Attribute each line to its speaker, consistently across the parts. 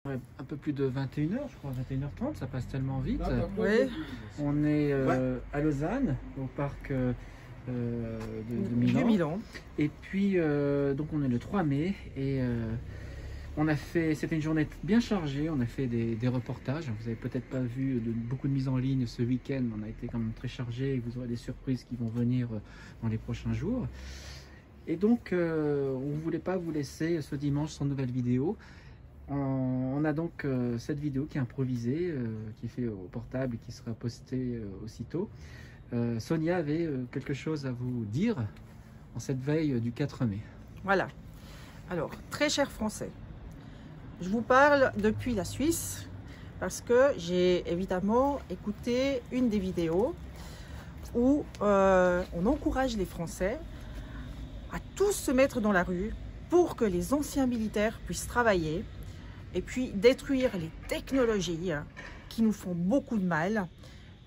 Speaker 1: Un peu plus de 21h, je crois, 21h30, ça passe tellement vite.
Speaker 2: Oui.
Speaker 1: On est à Lausanne, au parc de Milan.
Speaker 2: Milan.
Speaker 1: Et puis, donc on est le 3 mai et c'était une journée bien chargée. On a fait des reportages. Vous avez peut-être pas vu beaucoup de mises en ligne ce week-end. On a été quand même très chargé et vous aurez des surprises qui vont venir dans les prochains jours. Et donc, on ne voulait pas vous laisser ce dimanche sans nouvelle vidéo. On a donc cette vidéo qui est improvisée, qui est faite au portable et qui sera postée aussitôt. Sonia avait quelque chose à vous dire en cette veille du 4 mai.
Speaker 2: Voilà. Alors, très chers Français, je vous parle depuis la Suisse parce que j'ai évidemment écouté une des vidéos où on encourage les Français à tous se mettre dans la rue pour que les anciens militaires puissent travailler et puis détruire les technologies qui nous font beaucoup de mal.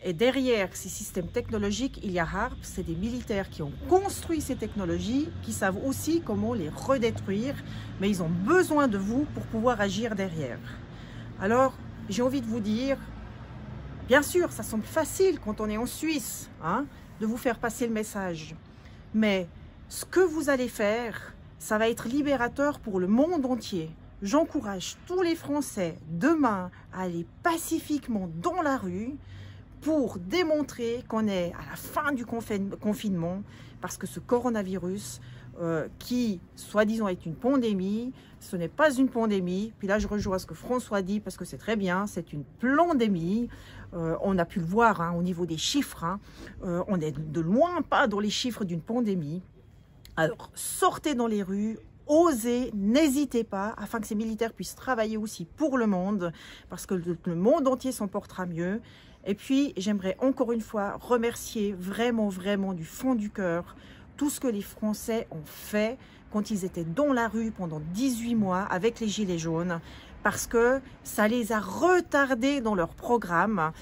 Speaker 2: Et derrière ces systèmes technologiques, il y a HARP, c'est des militaires qui ont construit ces technologies, qui savent aussi comment les redétruire, mais ils ont besoin de vous pour pouvoir agir derrière. Alors, j'ai envie de vous dire, bien sûr, ça semble facile quand on est en Suisse, hein, de vous faire passer le message, mais ce que vous allez faire, ça va être libérateur pour le monde entier. J'encourage tous les Français demain à aller pacifiquement dans la rue pour démontrer qu'on est à la fin du confinement, parce que ce coronavirus qui, soi-disant, est une pandémie, ce n'est pas une pandémie. Puis là, je rejoins ce que François dit, parce que c'est très bien, c'est une plandémie. On a pu le voir hein, au niveau des chiffres. Hein. On n'est de loin pas dans les chiffres d'une pandémie. Alors, sortez dans les rues, osez, n'hésitez pas, afin que ces militaires puissent travailler aussi pour le monde, parce que le monde entier s'en portera mieux. Et puis, j'aimerais encore une fois remercier vraiment, vraiment du fond du cœur tout ce que les Français ont fait quand ils étaient dans la rue pendant 18 mois avec les Gilets jaunes, parce que ça les a retardés dans leur programme.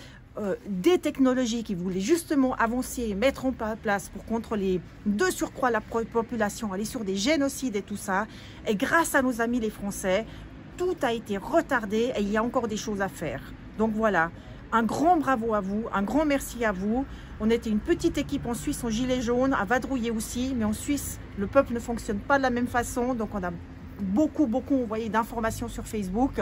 Speaker 2: Des technologies qui voulaient justement avancer et mettre en place pour contrôler de surcroît la population, aller sur des génocides et tout ça. Et grâce à nos amis les Français, tout a été retardé et il y a encore des choses à faire. Donc voilà, un grand bravo à vous, un grand merci à vous. On était une petite équipe en Suisse en gilet jaune, à vadrouiller aussi, mais en Suisse, le peuple ne fonctionne pas de la même façon. Donc on a beaucoup envoyé d'informations sur Facebook.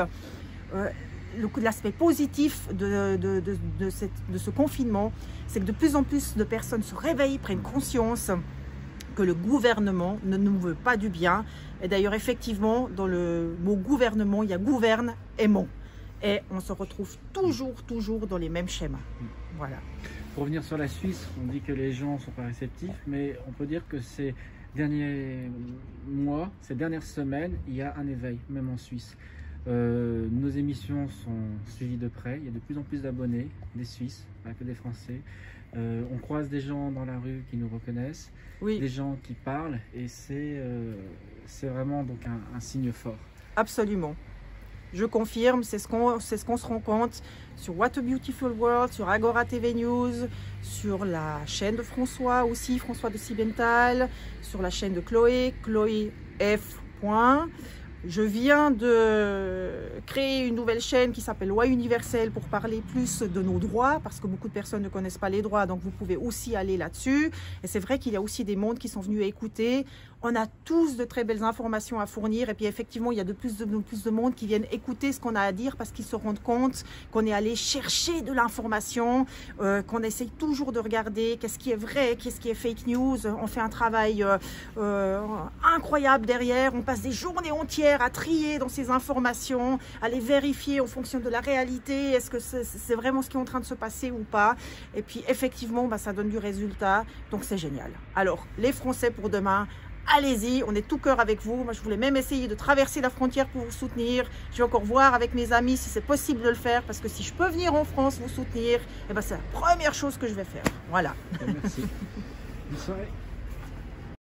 Speaker 2: L'aspect positif de ce confinement, c'est que de plus en plus de personnes se réveillent, prennent conscience que le gouvernement ne nous veut pas du bien. Et d'ailleurs, effectivement, dans le mot gouvernement, il y a gouverne et mon. Et on se retrouve toujours dans les mêmes schémas. Voilà.
Speaker 1: Pour revenir sur la Suisse, on dit que les gens ne sont pas réceptifs, mais on peut dire que ces derniers mois, ces dernières semaines, il y a un éveil, même en Suisse. Nos émissions sont suivies de près, il y a de plus en plus d'abonnés, des Suisses, pas que des Français. On croise des gens dans la rue qui nous reconnaissent, oui, des gens qui parlent, et c'est vraiment donc un signe fort.
Speaker 2: Absolument. Je confirme, c'est ce qu'on se rend compte sur What a Beautiful World, sur Agora TV News, sur la chaîne de François aussi, François de Sibenthal, sur la chaîne de Chloé, Chloé F. Je viens de créer une nouvelle chaîne qui s'appelle Loi Universelle pour parler plus de nos droits, parce que beaucoup de personnes ne connaissent pas les droits, donc vous pouvez aussi aller là-dessus. Et c'est vrai qu'il y a aussi des mondes qui sont venus écouter. On a tous de très belles informations à fournir, et puis effectivement, il y a de plus de monde qui viennent écouter ce qu'on a à dire, parce qu'ils se rendent compte qu'on est allé chercher de l'information, qu'on essaye toujours de regarder qu'est-ce qui est vrai, qu'est-ce qui est fake news. On fait un travail incroyable derrière, on passe des journées entières à trier dans ces informations, à les vérifier en fonction de la réalité, est-ce que c'est vraiment ce qui est en train de se passer ou pas, et puis effectivement bah, ça donne du résultat, donc c'est génial. Alors les Français pour demain, allez-y, on est tout cœur avec vous. Moi je voulais même essayer de traverser la frontière pour vous soutenir. Je vais encore voir avec mes amis si c'est possible de le faire, parce que si je peux venir en France vous soutenir, eh ben, c'est la première chose que je vais faire. Voilà.
Speaker 1: Merci. Bonne soirée.